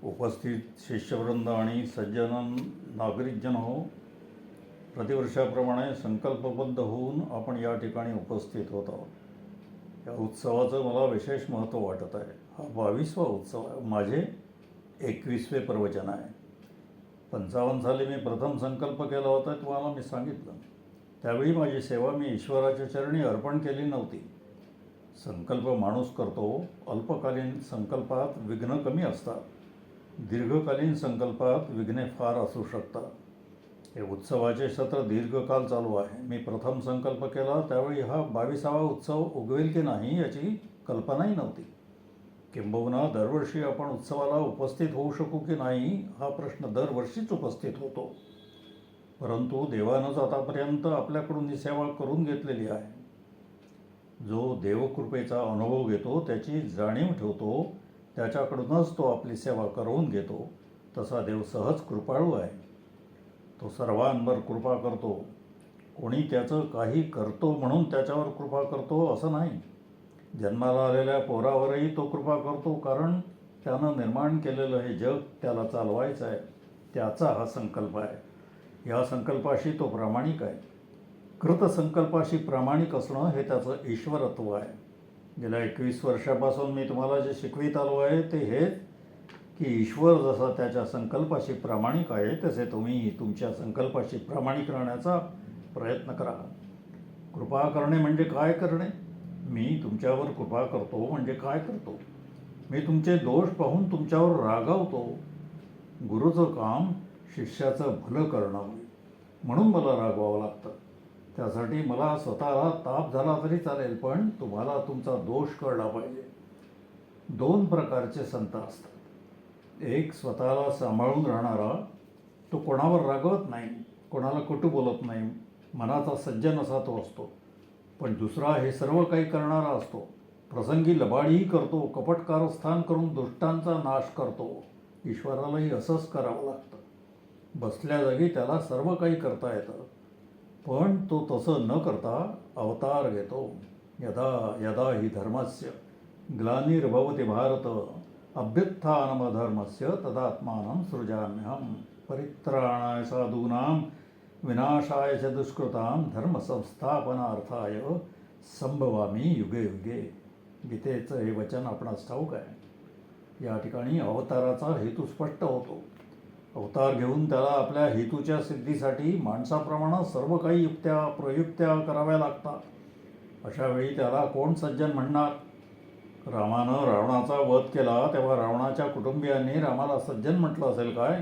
उपस्थित शिष्यवृंद आणि सज्जन नागरिकजन हो, प्रतिवर्षाप्रमाणे संकल्पबद्ध होऊन आपण या ठिकाणी उपस्थित होत आहोत. या उत्सवाचं मला विशेष महत्त्व वाटत आहे. हा 22वा उत्सव आहे. माझे 21वे प्रवचन आहे. 55 साली मी प्रथम संकल्प केला होता, तुम्हाला मी सांगितलं. त्यावेळी माझी सेवा मी ईश्वराच्या चरणी अर्पण केली नव्हती. संकल्प माणूस करतो. अल्पकालीन संकल्पात विघ्न कमी असतात, दीर्घकालीन संकल्पात विघ्ने फार असू शकतात. हे उत्सवाचे सत्र दीर्घकाल चालू आहे. मी प्रथम संकल्प केला त्यावेळी हा 22वा उत्सव उगवेल की नाही याची कल्पनाही नव्हती. किंबहुना दरवर्षी आपण उत्सवाला उपस्थित होऊ शकू की नाही हा प्रश्न दरवर्षीच उपस्थित होतो. परंतु देवानंच आतापर्यंत आपल्याकडून ही सेवा करून घेतलेली आहे. जो देवकृपेचा अनुभव घेतो, त्याची जाणीव ठेवतो, त्याच्याकडूनच तो आपली सेवा करवून घेतो. तसा देव सहज कृपाळू आहे. तो सर्वांवर कृपा करतो. कोणी त्याचं काही करतो म्हणून त्याच्यावर कृपा करतो असं नाही. जन्माला आलेल्या पोरावरही तो कृपा करतो, कारण त्यानं निर्माण केलेलं हे जग त्याला चालवायचं आहे. त्याचा हा संकल्प आहे. या संकल्पाशी तो प्रामाणिक आहे. कृतसंकल्पाशी प्रामाणिक असणं हे त्याचं ईश्वरत्व आहे. गेल्या 21 वर्षापासून मी तुम्हाला जे शिकवित आलो आहे ते हेच की ईश्वर जसा त्याच्या संकल्पाशी प्रामाणिक आहे तसे तुम्ही तुमच्या संकल्पाशी प्रामाणिक राहण्याचा प्रयत्न करा. कृपा करणे म्हणजे काय करणे? मी तुमच्यावर कृपा करतो म्हणजे काय करतो? मी तुमचे दोष पाहून तुमच्यावर रागावतो. गुरुचं काम शिष्याचं भलं करणं म्हणून मला रागवावं लागतं. त्यासाठी मला स्वतःला ताप झाला तरी चालेल, पण तुम्हाला तुमचा दोष कळला पाहिजे. 2 प्रकारचे संत असतात. एक स्वतःला सांभाळून राहणारा, तो कोणावर रागवत नाही, कोणाला कटू बोलत नाही, मनाचा सज्जन असा तो असतो. पण दुसरा हे सर्व काही करणारा असतो. प्रसंगी लबाडीही करतो, कपटकारस्थान करून दुष्टांचा नाश करतो. ईश्वरालाही असंच करावं लागतं. बसल्या जागी त्याला सर्व काही करता येतं, पण तो तसं न करता अवतार घेतो. यदा यदा हि धर्मस्य ग्लानिर्भवति भारत अभ्युत्थानमधर्मस्य तदात्मानं सृजाम्यहं परित्राणाय साधूनां विनाशाय च दुष्कृतां धर्मसंस्थापनार्थाय संभवामी युगे युगे. गीतेचं हे वचन आपणास ठाऊक आहे. या ठिकाणी अवताराचा हेतू स्पष्ट होतो. अवतार घेऊन त्याला आपल्या हेतूच्या सिद्धीसाठी माणसाप्रमाणे सर्व काही युक्त्या प्रयुक्त्या कराव्या लागतात. अशावेळी त्याला कोण सज्जन म्हणणार? रामानं रावणाचा वध केला तेव्हा रावणाच्या कुटुंबियांनी रामाला सज्जन म्हटलं असेल काय?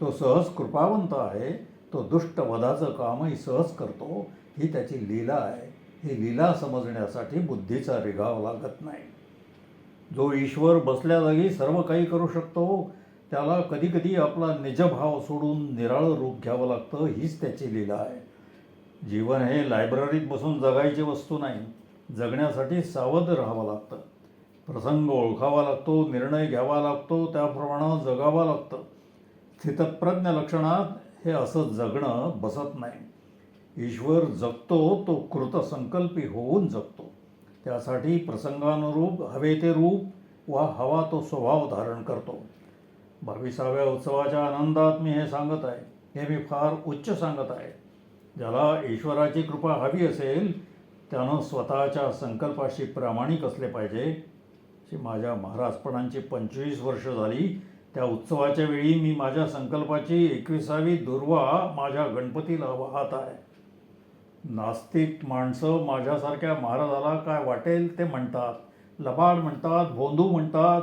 तो सहज कृपावंत आहे. तो दुष्ट वधाचं कामही सहज करतो. ही त्याची लीला आहे. ही लीला समजण्यासाठी बुद्धीचा रिगाव लागत नाही. जो ईश्वर बसल्या जागी सर्व काही करू शकतो, त्याला कधीकधी आपला निजभाव सोडून निराळं रूप घ्यावं लागतं. हीच त्याची लीला आहे. जीवन हे लायब्ररीत बसून जगायची वस्तू नाही. जगण्यासाठी सावध राहावं लागतं. प्रसंग ओळखावा लागतो, निर्णय घ्यावा लागतो, त्याप्रमाणे जगावं लागतं. स्थितप्रज्ञ लक्षणात हे असं जगणं बसत नाही. ईश्वर जगतो तो कृतसंकल्पी होऊन जगतो. त्यासाठी प्रसंगानुरूप हवे ते रूप वा हवा तो स्वभाव धारण करतो. 22व्या उत्सवाच्या आनंदात मी हे सांगत आहे. हे मी फार उच्च सांगत आहे. ज्याला ईश्वराची कृपा हवी असेल त्यानं स्वतःच्या संकल्पाशी प्रामाणिक असले पाहिजे. माझ्या महाराजपणांची 25 वर्ष झाली. त्या उत्सवाच्या वेळी मी माझ्या संकल्पाची 21वी दुर्वा माझ्या गणपतीला वाहत आहे. नास्तिक माणसं माझ्यासारख्या महाराजाला काय वाटेल ते म्हणतात, लबाड म्हणतात, भोंदू म्हणतात,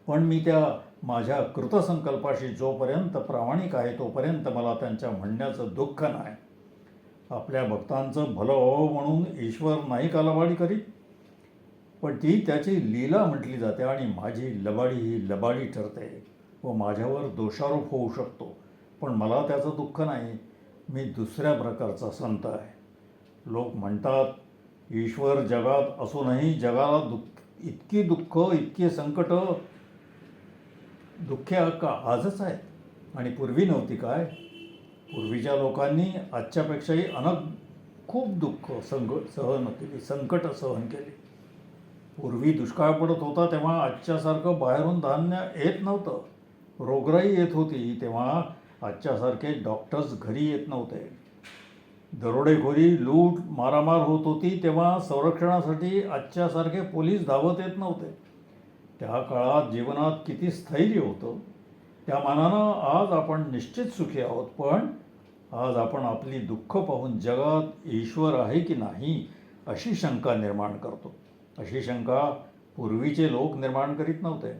पण मी त्या माझ्या कृतसंकल्पाशी जोपर्यंत प्रामाणिक आहे तोपर्यंत मला त्यांच्या म्हणण्याचं दुःख नाही. आपल्या भक्तांचं भलं व्हावं म्हणून ईश्वर नाही का लबाडी करीत? पण ती त्याची लीला म्हटली जाते आणि माझी लबाडी ही लबाडी ठरते व माझ्यावर दोषारोप होऊ शकतो. पण मला त्याचं दुःख नाही. मी दुसऱ्या प्रकारचा संत आहे. लोक म्हणतात ईश्वर जगात असूनही जगाला इतकी दुःख, इतकी संकट, दुःखे का आजच आहेत आणि पूर्वी नव्हती काय? पूर्वीच्या लोकांनी आजच्यापेक्षाही खूप दुःख सहन केली, संकट सहन केली. पूर्वी दुष्काळ पडत होता तेव्हा आजच्यासारखं बाहेरून धान्य येत नव्हतं. रोगराई येत होती तेव्हा आजच्यासारखे डॉक्टर्स घरी येत नव्हते. दरोडेखोरी, लूट, मारामार होत होती तेव्हा संरक्षणासाठी आजच्यासारखे पोलीस धावत येत नव्हते. त्या काळात जीवनात किती स्थैर्य होतं. त्या मानानं आज आपण निश्चित सुखी आहोत. पण आज आपण आपली दुःख पाहून जगात ईश्वर आहे की नाही अशी शंका निर्माण करतो. अशी शंका पूर्वीचे लोक निर्माण करीत नव्हते.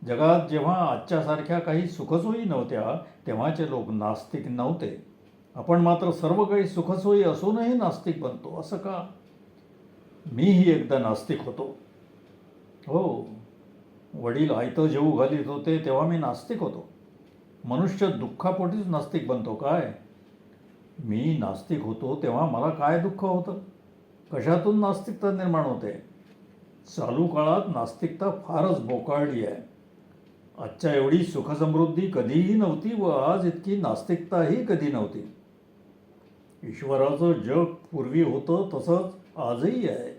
जगात जेव्हा आजच्यासारख्या काही सुखसोयी नव्हत्या तेव्हाचे लोक नास्तिक नव्हते. आपण मात्र सर्व काही सुखसोयी असूनही नास्तिक बनतो. असं का? मीही एकदा नास्तिक होतो. हो, वडील आयतं जेवू घालीत होते तेव्हा मी नास्तिक होतो. मनुष्य दुःखापोटीच नास्तिक बनतो काय? मी नास्तिक होतो तेव्हा मला काय दुःख होतं? कशातून नास्तिकता निर्माण होते? चालू काळात नास्तिकता फारच बोकाळली आहे. आजच्या एवढी सुखसमृद्धी कधीही नव्हती व आज इतकी नास्तिकताही कधी नव्हती. ईश्वराचं जग पूर्वी होतं तसंच आजही आहे.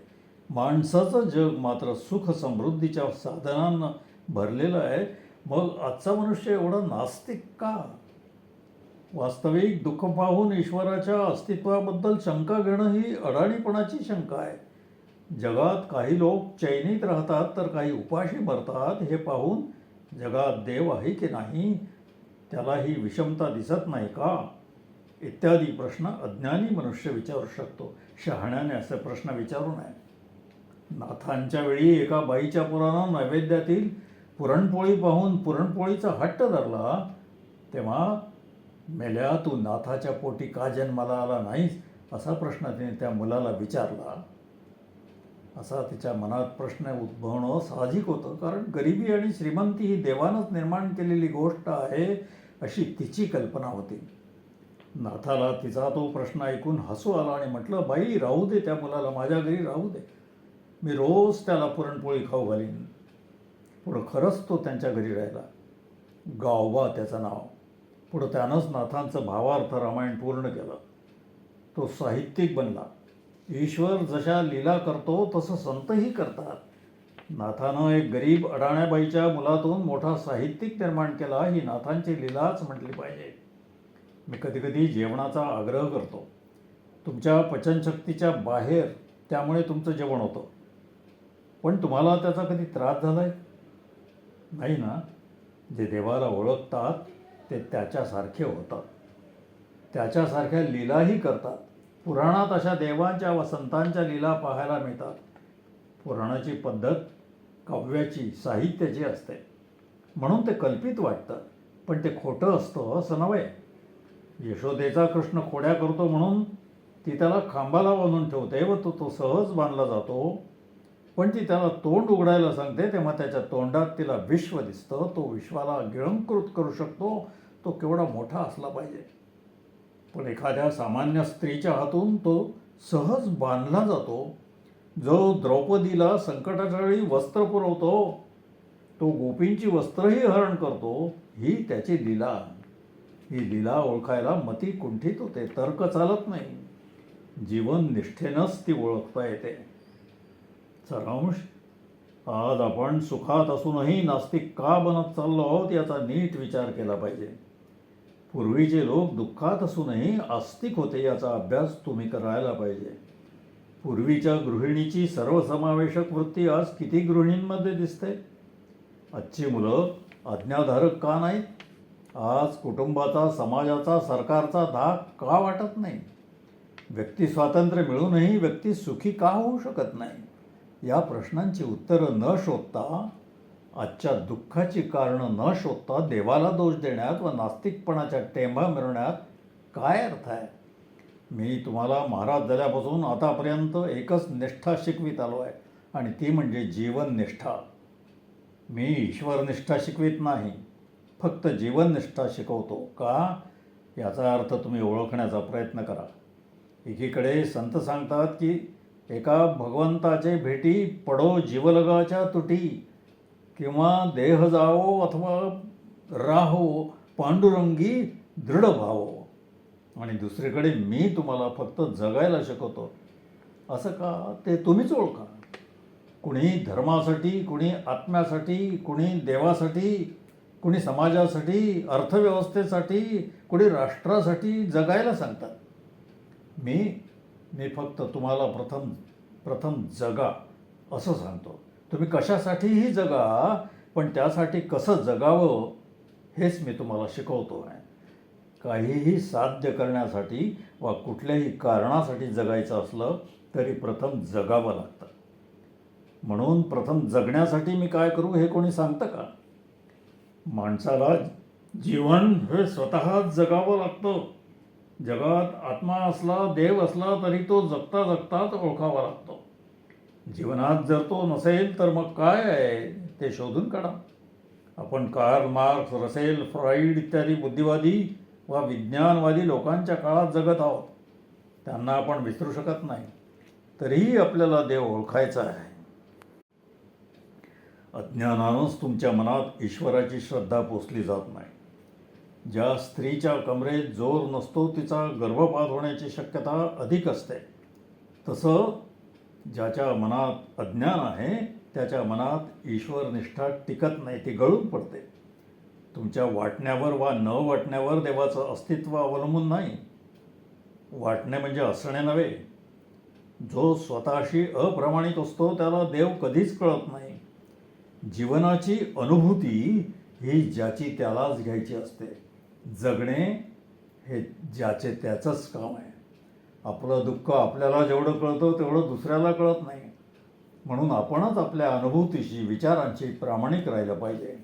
माणसाचं जग मात्र सुख समृद्धीच्या साधनांना भरलेलं आहे. मग आजचा मनुष्य एवढा नास्तिक का? वास्तविक दुःख पाहून ईश्वराच्या अस्तित्वाबद्दल शंका घेणं ही अडाणीपणाची शंका आहे. जगात काही लोक चैनीत राहतात तर काही उपाशी मरतात. हे पाहून जगात देव आहे की नाही, त्याला ही विषमता दिसत नाही का, इत्यादी प्रश्न अज्ञानी मनुष्य विचारू शकतो. शहाण्याने असे प्रश्न विचारू नये. नाथांच्या वेळी एका बाईच्या पोरानं नैवेद्यातील पुरणपोळी पाहून पुरणपोळीचा हट्ट धरला. तेव्हा मेल्या, तू नाथाच्या पोटी का जन्माला आला नाहीस असा प्रश्न तिने त्या मुलाला विचारला. असा तिच्या मनात प्रश्न उद्भवणं साहजिक होतं. कारण गरिबी आणि श्रीमंती ही देवानंच निर्माण केलेली गोष्ट आहे अशी तिची कल्पना होती. नाथाला तिचा तो प्रश्न ऐकून हसू आला आणि म्हटलं, बाई राहू दे, त्या मुलाला माझ्या घरी राहू दे. मी रोज त्याला पुरणपोळी खाऊ घालीन. पुढं खरंच तो त्यांच्या घरी राहिला. गावबा त्याचं नाव. पुढं त्यानंच नाथांचं भावार्थ रामायण पूर्ण केलं. तो साहित्यिक बनला. ईश्वर जशा लीला करतो तसं संतही करतात. नाथानं एक गरीब अडाण्याबाईच्या मुलातून मोठा साहित्यिक निर्माण केला. ही नाथांची लीलाच म्हटली पाहिजे. मी कधीकधी जेवणाचा आग्रह करतो. तुमच्या पचनशक्तीच्या बाहेर त्यामुळे तुमचं जेवण होतं. पण तुम्हाला त्याचा कधी त्रास झाला आहे? नाही ना. जे देवाला ओळखतात ते त्याच्यासारखे होतात. त्याच्यासारख्या लीलाही करतात. पुराणात अशा देवांच्या व संतांच्या लीला पाहायला मिळतात. पुराणाची पद्धत काव्याची, साहित्याची असते म्हणून ते कल्पित वाटतं. पण ते खोटं असतं असं नव्हे. यशोदेचा कृष्ण खोड्या करतो म्हणून ती त्याला खांबाला बांधून ठेवते व तो सहज बांधला जातो. पण ती त्याला तोंड उघडायला सांगते तेव्हा त्याच्या तोंडात तिला विश्व दिसतं. तो विश्वाला गिळंकृत करू शकतो. तो केवढा मोठा असला पाहिजे. पण एखाद्या सामान्य स्त्रीच्या हातून तो सहज बांधला जातो. जो द्रौपदीला संकटाच्या वेळी वस्त्र पुरवतो, तो गोपींची वस्त्रही हरण करतो, ही त्याची लीला. ही लीला ओळखायला मती कुंठित होते. तर्क चालत नाही. जीवन निष्ठेनंच ती ओळखता येते. सारांश, आज आपण सुखात असूनही नास्तिक का बनत चाललो आहोत याचा नीट विचार केला पाहिजे. पूर्वीचे लोक दुःखात असूनही आस्तिक होते याचा अभ्यास तुम्ही करायला पाहिजे. पूर्वीच्या गृहिणीची सर्वसमावेशक वृत्ती आज किती गृहिणींमध्ये दिसते. आजची मुलं आज्ञाधारक का नाहीत? आज कुटुंबाचा, समाजाचा, सरकारचा धाक का वाटत नाही? व्यक्ती स्वातंत्र्य मिळूनही व्यक्ती सुखी का होऊ शकत नाही? या प्रश्नांची उत्तरं न शोधता, आजच्या दुःखाची कारणं न शोधता देवाला दोष देण्यात व नास्तिकपणाच्या टेंभा मिरवण्यात काय अर्थ आहे? मी तुम्हाला महाराज झाल्यापासून आतापर्यंत एकच निष्ठा शिकवीत आलो आहे आणि ती म्हणजे जीवननिष्ठा. मी ईश्वरनिष्ठा शिकवीत नाही, फक्त जीवननिष्ठा शिकवतो. का? याचा अर्थ तुम्ही ओळखण्याचा प्रयत्न करा. एकीकडे संत सांगतात की एका भगवंताचे भेटी पडो जीवलगाच्या तुटी, किंवा देह जावो अथवा राहो पांडुरंगी दृढ भावो. आणि दुसरीकडे मी तुम्हाला फक्त जगायला शिकवतो. असं का? ते तुम्हीच ओळखा. कुणी धर्मासाठी, कुणी आत्म्यासाठी, कुणी देवासाठी, कुणी समाजासाठी, अर्थव्यवस्थेसाठी, कुणी राष्ट्रासाठी जगायला सांगतात. मी फक्त तुम्हाला प्रथम जगा असं सांगतो. तुम्ही कशासाठीही जगा, पण त्यासाठी कसं जगावं हेच मी तुम्हाला शिकवतो आहे. काहीही साध्य करण्यासाठी वा कुठल्याही कारणासाठी जगायचं असलं तरी प्रथम जगावं लागतं. म्हणून प्रथम जगण्यासाठी मी काय करू हे कोणी सांगतं का? माणसाला जीवन हे स्वतःच जगावं लागतं. जगात आत्मा असला, देव असला तरी तो जगता जगताच ओळखावा लागतो. जीवनात जर तो नसेल तर मग काय आहे ते शोधून काढा. आपण कार्ल मार्क्स, रसेल, फ्रॉइड इत्यादी बुद्धिवादी वा विज्ञानवादी लोकांच्या काळात जगत आहोत. त्यांना आपण विसरू शकत नाही. तरीही आपल्याला देव ओळखायचा आहे. अज्ञानानंच तुमच्या मनात ईश्वराची श्रद्धा पोचली जात नाही. ज्या स्त्रीच्या कमरेत जोर नसतो तिचा गर्भपात होण्याची शक्यता अधिक असते. तसं ज्याच्या मनात अज्ञान आहे त्याच्या मनात ईश्वरनिष्ठा टिकत नाही, ती गळून पडते. तुमच्या वाटण्यावर वा न वाटण्यावर देवाचं अस्तित्व अवलंबून नाही. वाटणे म्हणजे असणे नव्हे. जो स्वतःशी अप्रामाणिक असतो त्याला देव कधीच कळत नाही. जीवनाची अनुभूती ही ज्याची त्यालाच घ्यायची असते. जगणे हे ज्याचे त्याचंच काम आहे. आपलं दुःख आपल्याला जेवढं कळतं तेवढं दुसऱ्याला कळत नाही. म्हणून आपणच आपल्या अनुभूतीशी, विचारांशी प्रामाणिक राहिलं पाहिजे.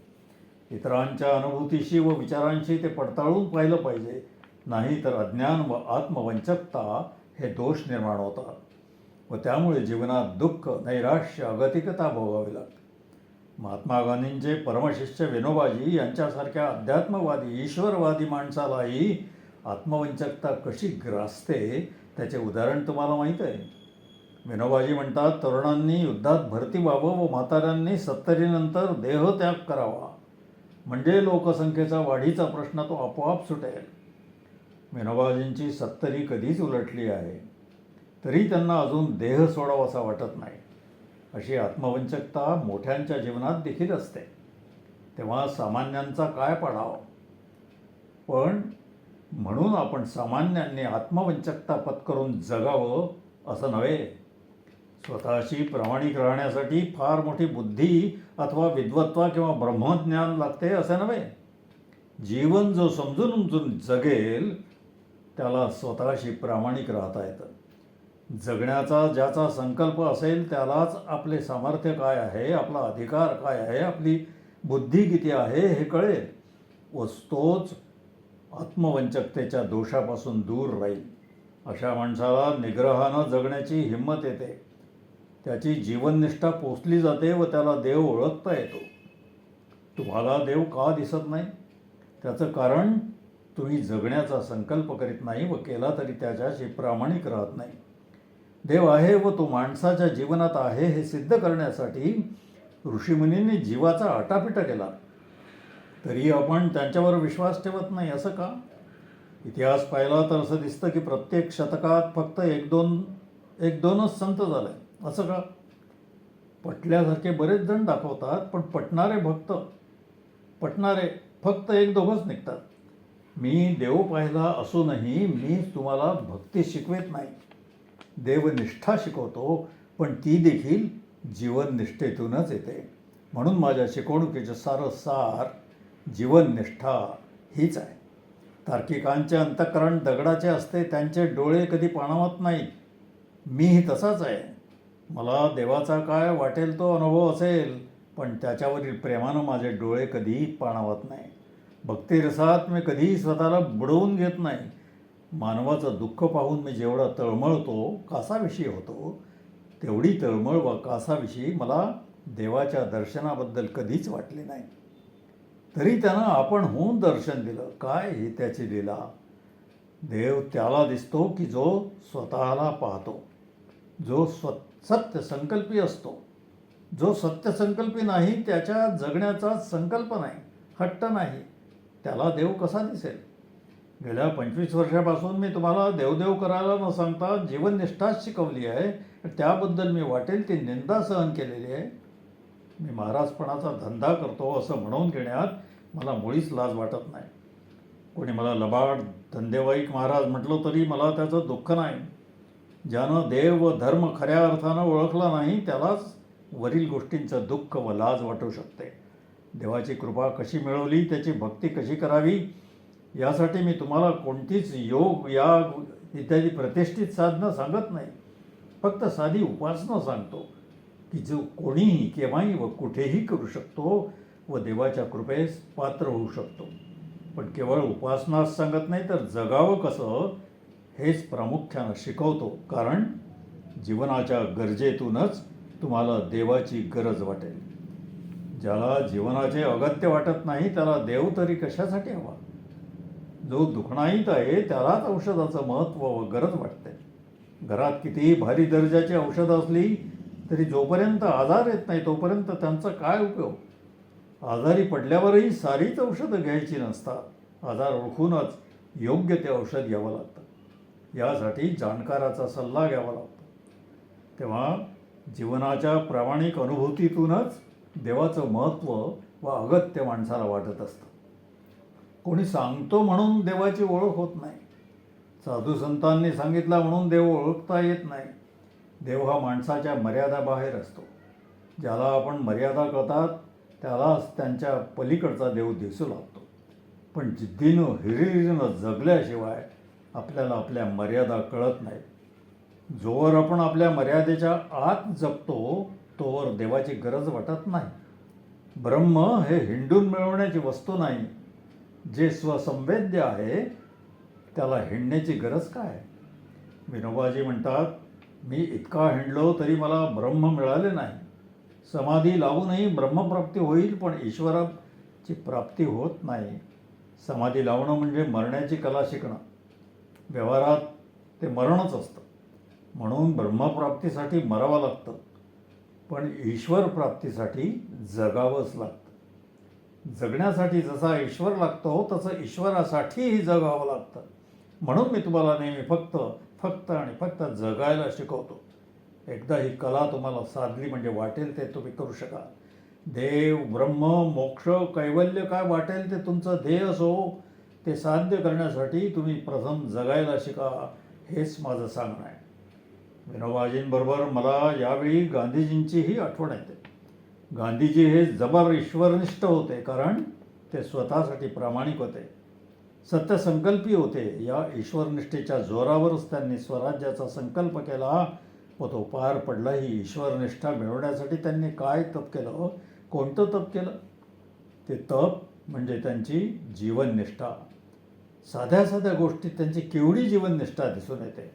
इतरांच्या अनुभूतीशी व विचारांशी ते पडताळून पाहिलं पाहिजे. नाही तर अज्ञान व आत्मवंचकता हे दोष निर्माण होतात व त्यामुळे जीवनात दुःख, नैराश्य, अगतिकता भोगावी लागते. महात्मा गांधींचे परमशिष्य विनोबाजी यांच्यासारख्या अध्यात्मवादी, ईश्वरवादी माणसालाही आत्मवंचकता कशी ग्रासते त्याचे उदाहरण तुम्हाला माहीत आहे. विनोबाजी म्हणतात, तरुणांनी युद्धात भरती व्हावं व म्हाताऱ्यांनी 70नंतर देहत्याग करावा, म्हणजे लोकसंख्येचा वाढीचा प्रश्न तो आपोआप सुटेल. विनोबाजींची 70 कधीच उलटली आहे, तरी त्यांना अजून देह सोडावासा वाटत नाही. अशी आत्मवंचकता मोठ्यांच्या जीवनात देखील असते. तेव्हा सामान्यांचा काय पडाव? पण म्हणून आपण सामान्यांनी आत्मवंचकता पत्करून जगावं असं नव्हे. स्वतःशी प्रामाणिक राहण्यासाठी फार मोठी बुद्धी अथवा विद्वत्ता किंवा ब्रह्मज्ञान लागते असं नव्हे. जीवन जो समजून उमजून जगेल त्याला स्वतःशी प्रामाणिक राहता येतं. जगण्याचा ज्याचा संकल्प असेल त्यालाच आपले सामर्थ्य काय आहे, आपला अधिकार काय आहे, आपली बुद्धी किती आहे हे कळेल व तोच आत्मवंचकतेच्या दोषापासून दूर राहील. अशा माणसाला निग्रहानं जगण्याची हिंमत येते. त्याची जीवननिष्ठा पोचली जाते व त्याला देव ओळखता येतो. तुम्हाला देव का दिसत नाही? त्याचं कारण तुम्ही जगण्याचा संकल्प करीत नाही व केला तरी त्याच्याशी प्रामाणिक राहत नाही. देव आहे व तो माणसाच्या जीवनात आहे हे सिद्ध करण्यासाठी ऋषीमुनींनी जीवाचा आटापिटा केला, तरी आपण त्यांच्यावर विश्वास ठेवत नाही. असं का? इतिहास पाहिला तर असं दिसतं की प्रत्येक शतकात फक्त एक दोनच संत झाले. असं का? पटल्यासारखे बरेच जण दाखवतात, पण पटणारे फक्त 1-2च निघतात. मी देव पाहिला असूनही मी तुम्हाला भक्ती शिकवत नाही, देवनिष्ठा शिकवतो, पण ती देखील जीवननिष्ठेतूनच येते. म्हणून माझ्या शिकवणुकीचं सार जीवननिष्ठा हीच आहे. तार्किकांचे अंतःकरण दगडाचे असते, त्यांचे डोळे कधी पाणावत नाहीत. मीही तसाच आहे. मला देवाचा काय वाटेल तो अनुभव असेल, पण त्याच्यावरील प्रेमानं माझे डोळे कधीही पाणावत नाही. भक्तिरसात मी कधीही स्वतःला बुडवून घेत नाही. मानवाचं दुःख पाहून मी जेवढा तळमळतो, कासाविषयी होतो, तेवढी तळमळ व कासाविषयी मला देवाच्या दर्शनाबद्दल कधीच वाटले नाही. तरी त्यानं आपण होऊन दर्शन दिलं. काय ही त्याची लीला! देव त्याला दिसतो की जो स्वतःला पाहतो, जो सत्यसंकल्पी असतो. जो सत्यसंकल्पी नाही, त्याच्या जगण्याचा संकल्प नाही, हट्ट नाही, त्याला देव कसा दिसेल? गेल्या 25 वर्षापासून मी तुम्हाला देवदेव करायला न सांगता जीवननिष्ठाच शिकवली आहे. त्याबद्दल मी वाटेल ती निंदा सहन केलेली आहे. मी महाराजपणाचा धंदा करतो असं म्हणून घेण्यात मला मुळीच लाज वाटत नाही. कोणी मला लबाड धंदेवाईक महाराज म्हटलं तरी मला त्याचं दुःख नाही. ज्यानं देव व धर्म खऱ्या अर्थानं ओळखला नाही त्यालाच वरील गोष्टींचं दुःख व लाज वाटू शकते. देवाची कृपा कशी मिळवली, त्याची भक्ती कशी करावी, यासाठी मी तुम्हाला कोणतीच योग याग इत्यादी प्रतिष्ठित साधनं सांगत नाही. फक्त साधी उपासना सांगतो की जो कोणीही केव्हाही व कुठेही करू शकतो व देवाच्या कृपेस पात्र होऊ शकतो. पण केवळ उपासनाच सांगत नाही तर जगावं कसं हेच प्रामुख्यानं शिकवतो. कारण जीवनाच्या गरजेतूनच तुम्हाला देवाची गरज वाटेल. ज्याला जीवनाचे अगत्य वाटत नाही त्याला देव तरी कशासाठी हवा. जो दुखणाईत आहे त्यालाच औषधाचं महत्त्व व गरज वाटते. घरात कितीही भारी दर्जाची औषधं असली तरी जोपर्यंत आजार येत नाही तोपर्यंत त्यांचा काय उपयोग. आजारी पडल्यावरही सारीच औषधं घ्यायची नसतात. आजार ओळखूनच योग्य ते औषध घ्यावं लागतं. यासाठी जाणकाराचा सल्ला घ्यावा लागतो. तेव्हा जीवनाच्या प्रामाणिक अनुभूतीतूनच देवाचं महत्त्व व अगत्य माणसाला वाटत असतं. कोणी सांगतो म्हणून देवाची ओळख होत नाही. साधू संतांनी सांगितला म्हणून देव ओळखता येत नाही. देव हा माणसाच्या मर्यादाबाहेर असतो. ज्याला आपण मर्यादा कळतात त्यालाच त्यांच्या पलीकडचा देव दिसू लागतो. पण जिद्दीनं हिरिरीनं जगल्याशिवाय आपल्याला आपल्या मर्यादा कळत नाहीत. जोवर आपण आपल्या मर्यादेच्या आत जगतो तोवर देवाची गरज वाटत नाही. ब्रह्म हे हिंडून मिळवण्याची वस्तू नाही. जे स्वसंवेद्य आहे त्याला हिंडण्याची गरज काय. विनोबाजी म्हणतात, मी इतका हिंडलो तरी मला ब्रह्म मिळाले नाही. समाधी लावूनही ब्रह्मप्राप्ती होईल पण ईश्वराची प्राप्ती होत नाही. समाधी लावणं म्हणजे मरण्याची कला शिकणं. व्यवहारात ते मरणच असतं. म्हणून ब्रह्मप्राप्तीसाठी मरावं लागतं. पण ईश्वर प्राप्तीसाठी जगावंच लागतं. जगण्यासाठी जसा ईश्वर लागतो तसं ईश्वरासाठीही जगावं लागतं. म्हणून मी तुम्हाला नेहमी फक्त आणि फक्त जगायला शिकवतो. एकदा ही कला तुम्हाला साधली म्हणजे वाटेल ते तुम्ही करू शकाल. देव, ब्रह्म, मोक्ष, कैवल्य काय वाटेल ते तुमचं ध्येय असो, ते साध्य करण्यासाठी तुम्ही प्रथम जगायला शिका, हेच माझं सांगणं आहे. विनोबाजींबरोबर मला यावेळी गांधीजींचीही आठवण येते. गांधीजी हे जबर ईश्वरनिष्ठ होते कारण ते स्वतःसाठी प्रामाणिक होते, सत्यसंकल्पी होते. या ईश्वरनिष्ठेच्या जोरावरच त्यांनी स्वराज्याचा संकल्प केला व तो पार पडलाही. ईश्वरनिष्ठा मिळवण्यासाठी त्यांनी काय तप केलं, कोणतं तप केलं? ते तप म्हणजे त्यांची जीवननिष्ठा. साध्या साध्या गोष्टीत त्यांची केवढी जीवननिष्ठा दिसून येते.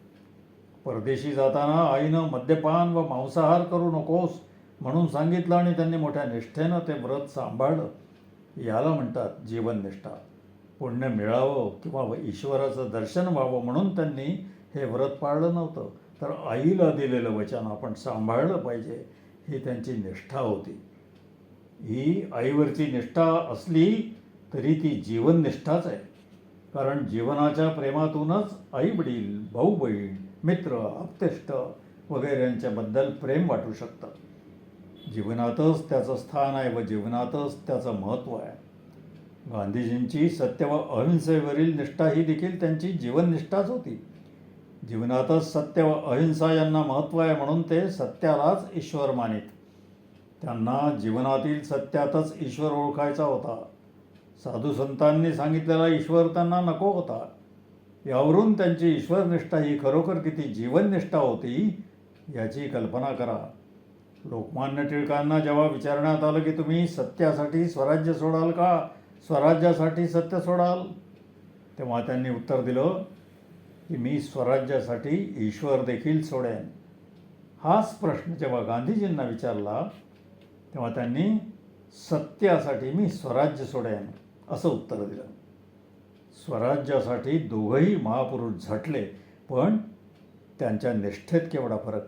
परदेशी जाताना आईनं मद्यपान व मांसाहार करू नकोस म्हणून सांगितलं आणि त्यांनी मोठ्या निष्ठेनं ते व्रत सांभाळलं. याला म्हणतात जीवननिष्ठा. पुण्य मिळावं किंवा ईश्वराचं दर्शन व्हावं म्हणून त्यांनी हे व्रत पाळलं नव्हतं, तर आईला दिलेलं वचन आपण सांभाळलं पाहिजे, ही त्यांची निष्ठा होती. ही आईवरची निष्ठा असली तरी ती जीवननिष्ठाच आहे. कारण जीवनाच्या प्रेमातूनच आई वडील, भाऊ बहीण, मित्र, आप्तेष्ट वगैरेंच्याबद्दल प्रेम वाटू शकतं. जीवनातच त्याचं स्थान आहे व जीवनातच त्याचं महत्त्व आहे. गांधीजींची सत्य व अहिंसेवरील निष्ठा ही देखील त्यांची जीवननिष्ठाच होती. जीवनातच सत्य व अहिंसा यांना महत्त्व आहे म्हणून ते सत्यालाच ईश्वर मानित. त्यांना जीवनातील सत्यातच ईश्वर ओळखायचा होता. साधू संतांनी सांगितलेला ईश्वर त्यांना नको होता. यावरून त्यांची ईश्वरनिष्ठा ही खरोखर किती जीवननिष्ठा होती याची कल्पना करा. लोकमान्य टिळकांना जेव्हा विचारण्यात आलं की तुम्ही सत्यासाठी स्वराज्य सोडाल का स्वराज्यासाठी सत्य सोडाल, तेव्हा त्यांनी उत्तर दिलं की मी स्वराज्यासाठी ईश्वर देखील सोडेन. हाच प्रश्न जेव्हा गांधीजींना विचारला तेव्हा त्यांनी सत्यासाठी मी स्वराज्य सोडेन असं उत्तर दिलं. स्वराज्यासाठी दोघंही महापुरुष झटले, पण त्यांच्या निष्ठेत केवढा फरक.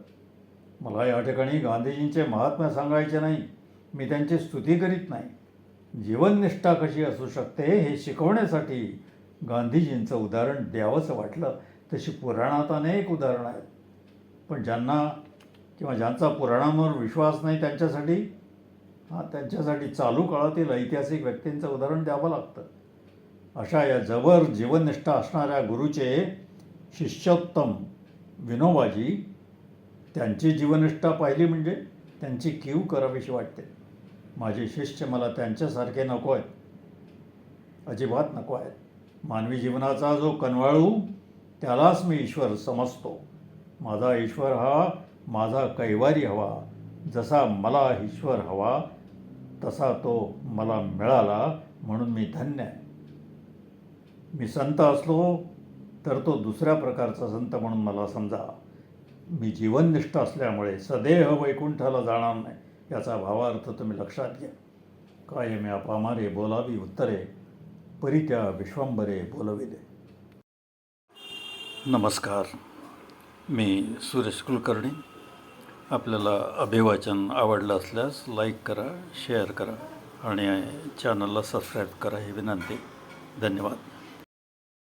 मला या ठिकाणी गांधीजींचे महात्म्य सांगायचे नाही, मी त्यांची स्तुती करीत नाही. जीवननिष्ठा कशी असू शकते हे शिकवण्यासाठी गांधीजींचं उदाहरण द्यावंसं वाटलं. तशी पुराणात अनेक उदाहरणं आहेत, पण ज्यांचा पुराणांवर विश्वास नाही त्यांच्यासाठी त्यांच्यासाठी चालू काळातील ऐतिहासिक व्यक्तींचं उदाहरण द्यावं लागतं. अशा या जबर जीवननिष्ठा असणाऱ्या गुरुचे शिष्योत्तम विनोबाजी, त्यांची जीवननिष्ठा पाहिली म्हणजे त्यांची कीव करावीशी वाटते. माझे शिष्य मला त्यांच्यासारखे नको आहेत, अजिबात नको आहेत. मानवी जीवनाचा जो कनवाळू, त्यालाच मी ईश्वर समजतो. माझा ईश्वर हा माझा कैवारी हवा. जसा मला ईश्वर हवा तसा तो मला मिळाला म्हणून मी धन्य आहे. मी संत असलो तर तो दुसऱ्या प्रकारचा संत म्हणून मला समजा. मी जीवननिष्ठ असल्यामुळे सदेह वैकुंठाला जाणार नाही याचा भावार्थ तुम्ही लक्षात घ्या. कायमे अपामारे बोलावी उत्तरे, परित्या विश्वंभरे बोलविले. नमस्कार, मी सुरेश कुलकर्णी. आपल्याला अभिवाचन आवडलं असल्यास लाईक करा, शेअर करा आणि चॅनलला सबस्क्राईब करा ही विनंती. धन्यवाद.